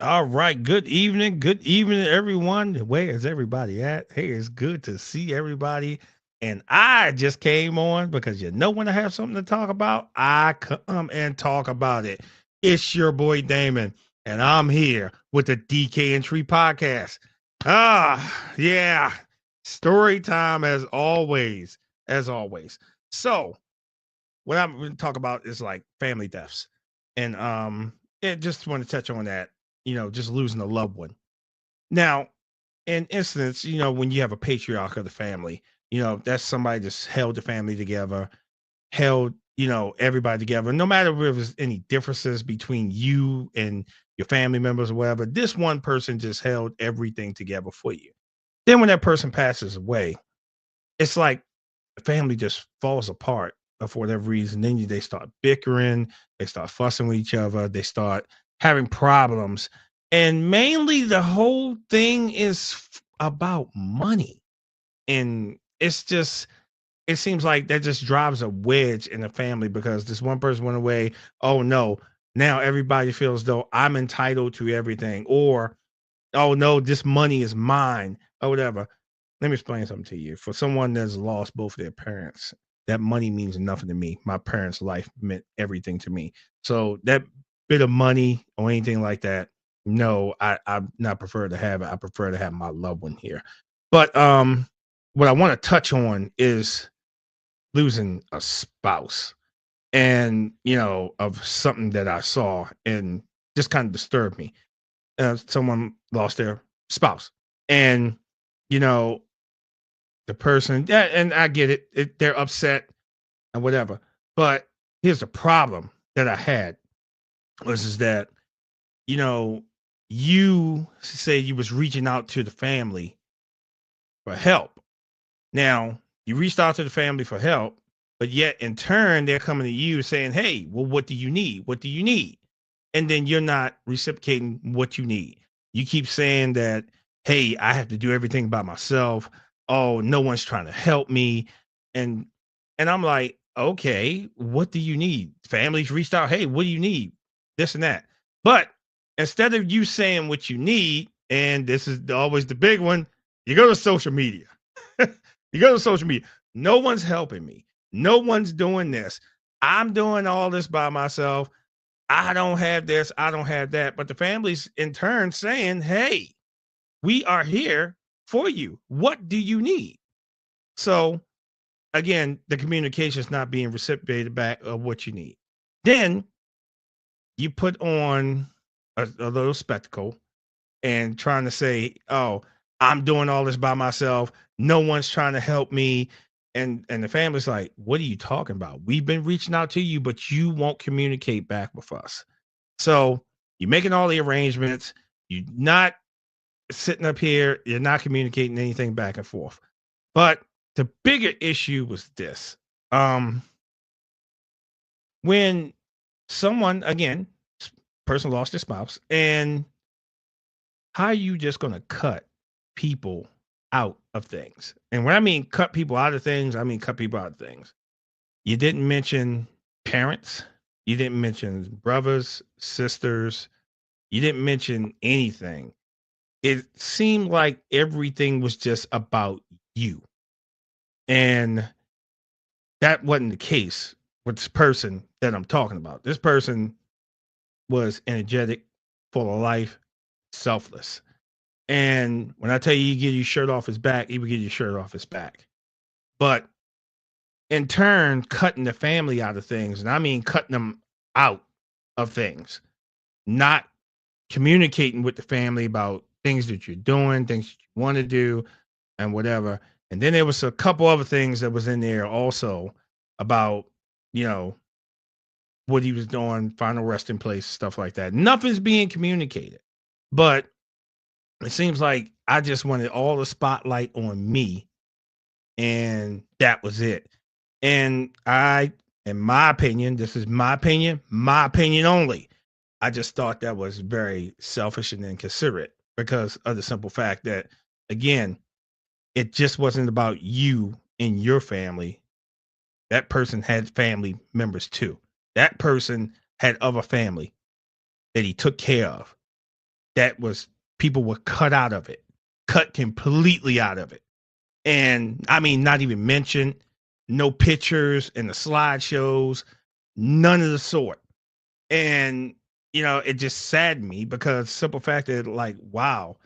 All right. Good evening. Good evening, everyone. Where is everybody at? Hey, it's good to see everybody. And I just came on because when I have something to talk about, I come and talk about it. It's your boy Damon, and I'm here with the DK and Tree podcast. Yeah. Story time as always. As always. So, what I'm going to talk about is like family deaths. And just want to touch on that, just losing a loved one. Now, in instance, when you have a patriarch of the family, that's somebody that's held the family together, held, everybody together, no matter if there's any differences between you and your family members or whatever, this one person just held everything together for you. Then when that person passes away, it's like the family just falls apart for whatever reason. Then they start bickering, they start fussing with each other, they start having problems. And mainly the whole thing is about money. And it seems like that just drives a wedge in the family because this one person went away. Oh no, now everybody feels though I'm entitled to everything, or oh no, this money is mine, or whatever. Let me explain something to you. For someone that's lost both their parents, that money means nothing to me. My parents' life meant everything to me. So that bit of money or anything like that, no, I'm not prefer to have it. I prefer to have my loved one here. But what I want to touch on is losing a spouse, and of something that I saw and just kind of disturbed me. Someone lost their spouse, and you know the person, yeah, and I get it, they're upset and whatever. But here's the problem that I had was is that you know you say you was reaching out to the family for help. Now you reached out to the family for help, but yet in turn they're coming to you saying, "Hey, well, what do you need? What do you need?" And then you're not reciprocating what you need. You keep saying that, "Hey, I have to do everything by myself. Oh, no one's trying to help me." And I'm like, "Okay, what do you need?" Families reached out, "Hey, what do you need?" This and that. But instead of you saying what you need, and this is always the big one, you go to social media. You go to social media. No one's helping me. No one's doing this. I'm doing all this by myself. I don't have this, I don't have that. But the family's in turn saying, "Hey, we are here for you. What do you need?" So again, the communication is not being reciprocated back of what you need. Then you put on a little spectacle and trying to say, "Oh, I'm doing all this by myself. No one's trying to help me." And the family's like, "What are you talking about? We've been reaching out to you, but you won't communicate back with us." So you're making all the arrangements. You're not sitting up here. You're not communicating anything back and forth. But the bigger issue was this: um, when someone, again, person lost their spouse, and how are you just going to cut people out of things? And when I mean cut people out of things, I mean cut people out of things. You didn't mention parents. You didn't mention brothers, sisters. You didn't mention anything. It seemed like everything was just about you. And that wasn't the case with this person that I'm talking about. This person was energetic, full of life, selfless. And when I tell you he get your shirt off his back, he would get your shirt off his back. But in turn, cutting the family out of things, and I mean cutting them out of things, not communicating with the family about things that you're doing, things that you want to do, and whatever. And then there was a couple other things that was in there also about, you know, what he was doing, final resting place, stuff like that. Nothing's being communicated. But it seems like I just wanted all the spotlight on me, and that was it. And in my opinion, this is my opinion only. I just thought that was very selfish and inconsiderate because of the simple fact that, again, it just wasn't about you and your family. That person had family members too. That person had other family that he took care of. that was people were cut out of it, cut completely out of it. And I mean, not even mentioned, no pictures in the slideshows, none of the sort. And, it just saddened me because simple fact that, like, wow,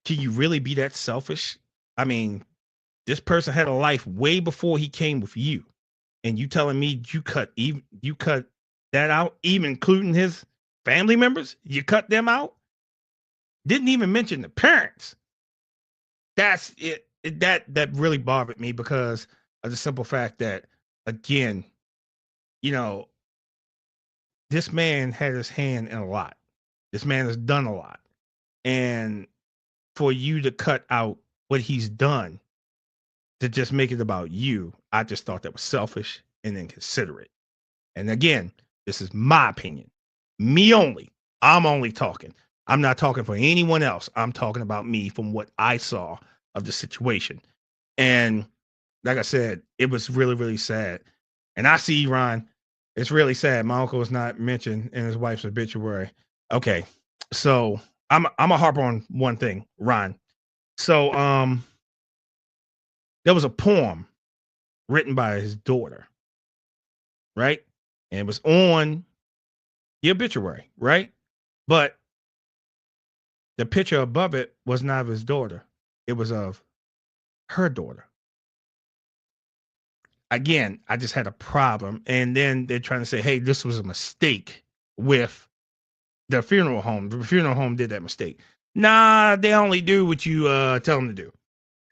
can you really be that selfish? I mean, this person had a life way before he came with you. And you telling me you cut that out, even including his family members? You cut them out? Didn't even mention the parents. That's it. That really bothered me because of the simple fact that, again, you know, this man had his hand in a lot. This man has done a lot. And for you to cut out what he's done to just make it about you, I just thought that was selfish and inconsiderate. And again, this is my opinion. Me only. I'm only talking. I'm not talking for anyone else. I'm talking about me from what I saw of the situation. And like I said, it was really, really sad. And I see, Ron, it's really sad. My uncle was not mentioned in his wife's obituary. Okay. So I'm a harp on one thing, Ron. So there was a poem written by his daughter, right? And it was on the obituary, right? But the picture above it was not of his daughter. It was of her daughter. Again, I just had a problem. And then they're trying to say, hey, this was a mistake with the funeral home. The funeral home did that mistake. Nah, they only do what you tell them to do.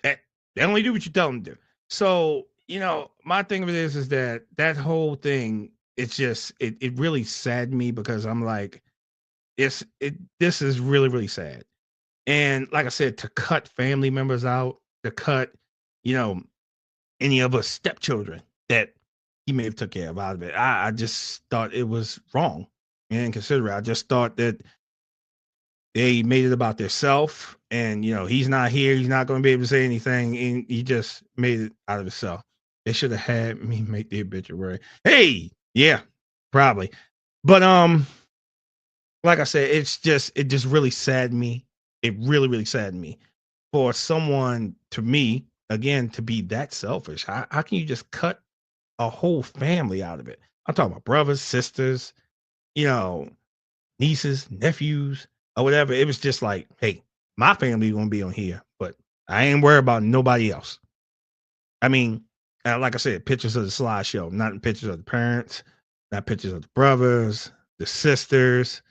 They only do what you tell them to do. So, my thing of it is that whole thing, it's just, it really saddened me because I'm like, this is really, really sad. And like I said, to cut family members out, to cut, you know, any of us stepchildren that he may have took care of out of it. I just thought it was wrong and inconsiderate. I just thought that they made it about themselves, and he's not here. He's not going to be able to say anything, and he just made it out of himself. They should have had me make the obituary. Hey, yeah, probably, but like I said, it just really saddened me. It really, really saddened me for someone, to me, again, to be that selfish. How can you just cut a whole family out of it? I'm talking about brothers, sisters, you know, nieces, nephews, or whatever. It was just like, hey, my family gonna be on here, but I ain't worried about nobody else. I mean, like I said, pictures of the slideshow, not pictures of the parents, not pictures of the brothers, the sisters.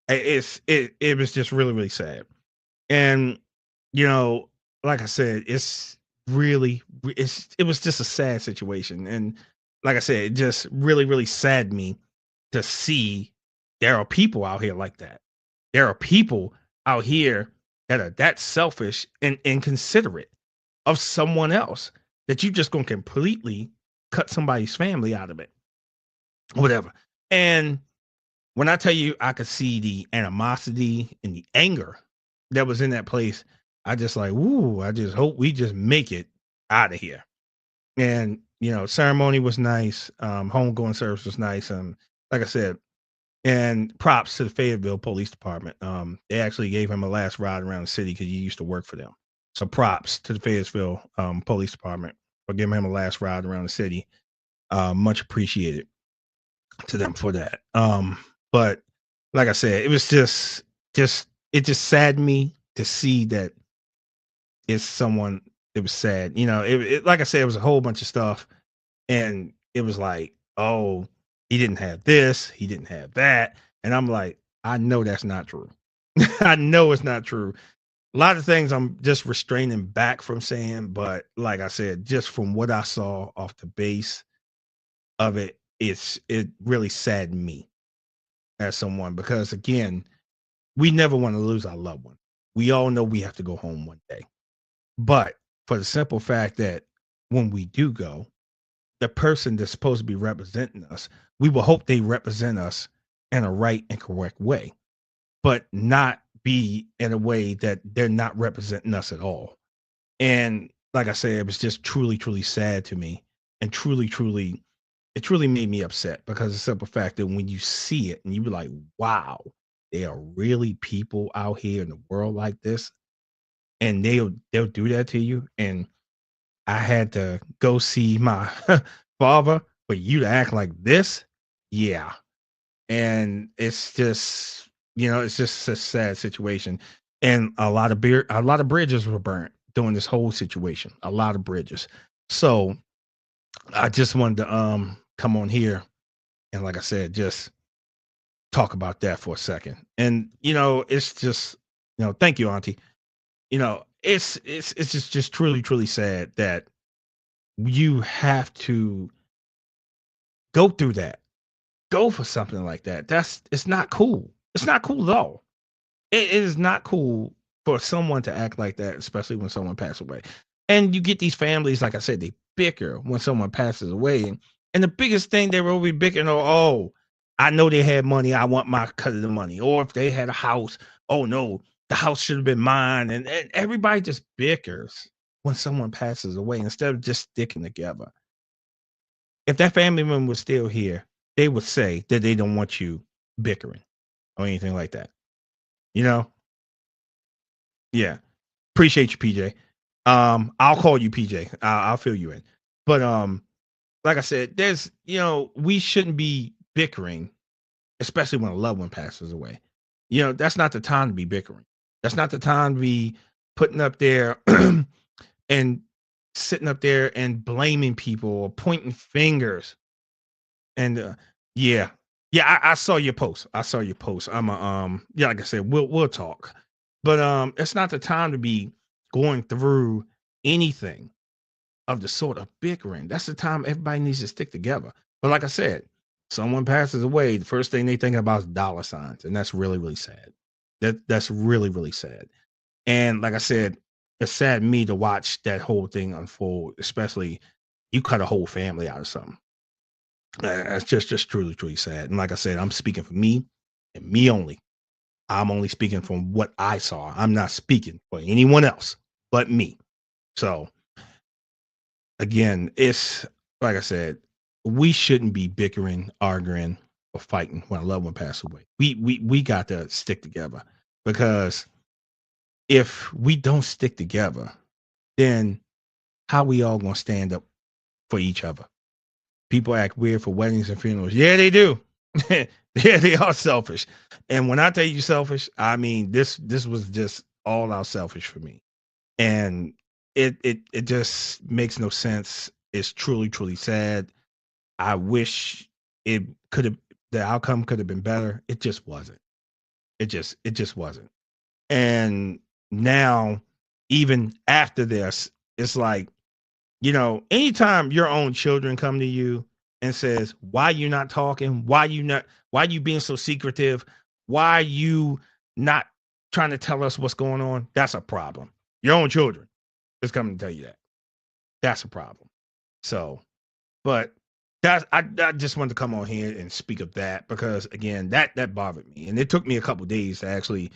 It was just really, really sad. And you know, like I said, it was just a sad situation. And like I said, it just really, really saddened me to see there are people out here like that. There are people out here that are that selfish and inconsiderate of someone else, that you just gonna completely cut somebody's family out of it, whatever. And when I tell you, I could see the animosity and the anger that was in that place, I just like, ooh, I just hope we just make it out of here. And ceremony was nice, homegoing service was nice. Like I said, and props to the Fayetteville Police Department. They actually gave him a last ride around the city because he used to work for them. So props to the Fayetteville Police Department for giving him a last ride around the city. Much appreciated to them for that. But like I said, it was it just saddened me to see that it's someone. It was sad. Like I said, it was a whole bunch of stuff, and it was like, oh, he didn't have this, he didn't have that, and I'm like, I know that's not true. I know it's not true. A lot of things I'm just restraining back from saying, but like I said, just from what I saw off the base of it, it really saddened me as someone, because again, we never want to lose our loved one. We all know we have to go home one day. But for the simple fact that when we do go, the person that's supposed to be representing us, we will hope they represent us in a right and correct way, but not be in a way that they're not representing us at all. And like I said, it was just truly, truly sad to me, and truly, truly, it truly made me upset because the simple fact that when you see it and you be like, wow, there are really people out here in the world like this, and they'll do that to you. And I had to go see my father for you to act like this. Yeah. And it's just, it's just a sad situation. And a lot of bridges were burnt during this whole situation. A lot of bridges. So I just wanted to come on here and, like I said, just talk about that for a second. And it's just, thank you, Auntie. It's just truly, truly sad that you have to go through that, go for something like that. It's not cool. It's not cool at all. It is not cool for someone to act like that, especially when someone passes away. And you get these families, like I said, they bicker when someone passes away. And the biggest thing they will be bickering, oh, I know they had money. I want my cut of the money. Or if they had a house, oh no, the house should have been mine. And everybody just bickers when someone passes away instead of just sticking together. If that family member was still here, they would say that they don't want you bickering or anything like that. You know? Yeah. Appreciate you, PJ. I'll call you PJ. I'll fill you in. But like I said, there's we shouldn't be bickering, especially when a loved one passes away. That's not the time to be bickering. That's not the time to be putting up there and sitting up there and blaming people or pointing fingers. And yeah, yeah, I saw your post. I saw your post. I'm a yeah, like I said, we'll talk. But it's not the time to be going through anything of the sort of bickering. That's the time everybody needs to stick together. But like I said, someone passes away, the first thing they think about is dollar signs, and that's really, really sad. That's really, really sad. And like I said, it saddened me to watch that whole thing unfold, especially you cut a whole family out of something. That's just truly, truly sad. And like I said, I'm speaking for me and me only. I'm only speaking from what I saw. I'm not speaking for anyone else but me. So again, it's like I said, we shouldn't be bickering, arguing, or fighting when a loved one passes away. We got to stick together, because if we don't stick together, then how we all gonna stand up for each other? People act weird for weddings and funerals. Yeah, they do. Yeah, they are selfish. And when I tell you selfish, I mean this was just all out selfish for me. And it just makes no sense. It's truly, truly sad. I wish it could have the outcome could have been better. It just wasn't. It just wasn't. And now, even after this, it's like, anytime your own children come to you and says, why you not talking? Why you being so secretive? Why you not trying to tell us what's going on? That's a problem. Your own children is coming to tell you that. That's a problem. So, but I just wanted to come on here and speak of that, because again, that bothered me. And it took me a couple days to actually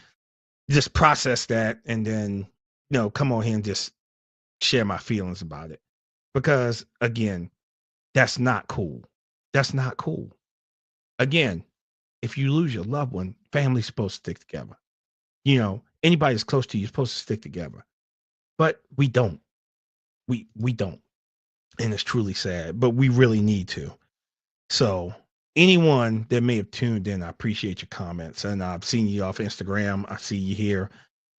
just process that, and then, come on here and just share my feelings about it. Because again, that's not cool. That's not cool. Again, if you lose your loved one, family's supposed to stick together. Anybody that's close to you is supposed to stick together. But we don't. We don't. And it's truly sad. But we really need to. So anyone that may have tuned in, I appreciate your comments. And I've seen you off Instagram. I see you here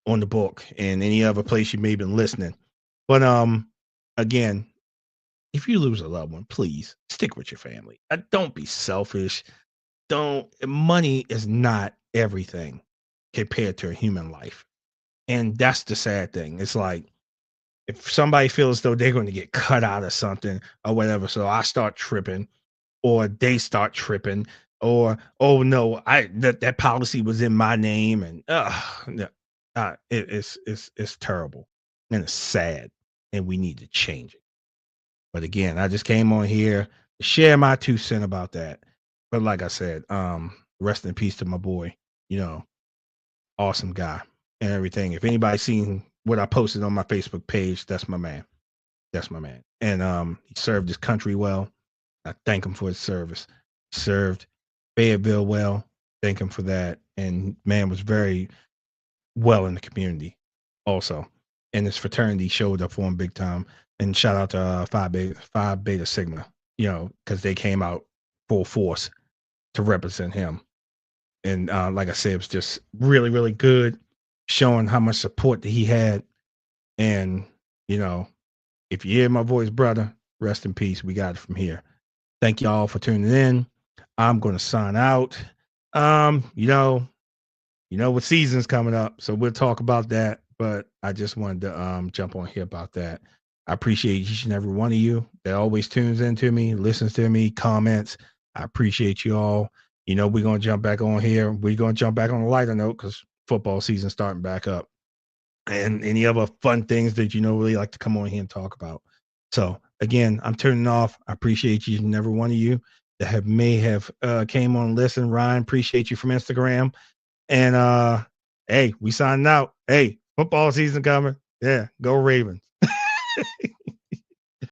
on the book and any other place you may have been listening. But again, if you lose a loved one, please stick with your family. Don't be selfish. Money is not everything compared to a human life. And that's the sad thing. It's like, if somebody feels as though they're going to get cut out of something or whatever, so I start tripping, or they start tripping, or oh no, that policy was in my name, and no, it's terrible, and it's sad, and we need to change it. But again, I just came on here to share my 2 cents about that. But like I said, rest in peace to my boy. Awesome guy and everything. If anybody's seen what I posted on my Facebook page, that's my man. That's my man. And he served his country well. I thank him for his service. He served Fayetteville well. Thank him for that. and man was very well in the community also. And his fraternity showed up for him big time. And shout out to Phi Beta Sigma, because they came out full force to represent him. And like I said, it was just really, really good, showing how much support that he had. And, you know, if you hear my voice, brother, rest in peace. We got it from here. Thank y'all for tuning in. I'm going to sign out. Um, you know, what season's coming up, so we'll talk about that. But I just wanted to jump on here about that. I appreciate each and every one of you that always tunes into me, listens to me, comments. I appreciate you all. We're gonna jump back on here. We're gonna jump back on a lighter note because football season starting back up. And any other fun things that really like to come on here and talk about. So again, I'm turning off. I appreciate each and every one of you that may have came on and listened. Ryan, appreciate you from Instagram. And hey, we signing out. Hey, football season coming. Yeah, go Ravens.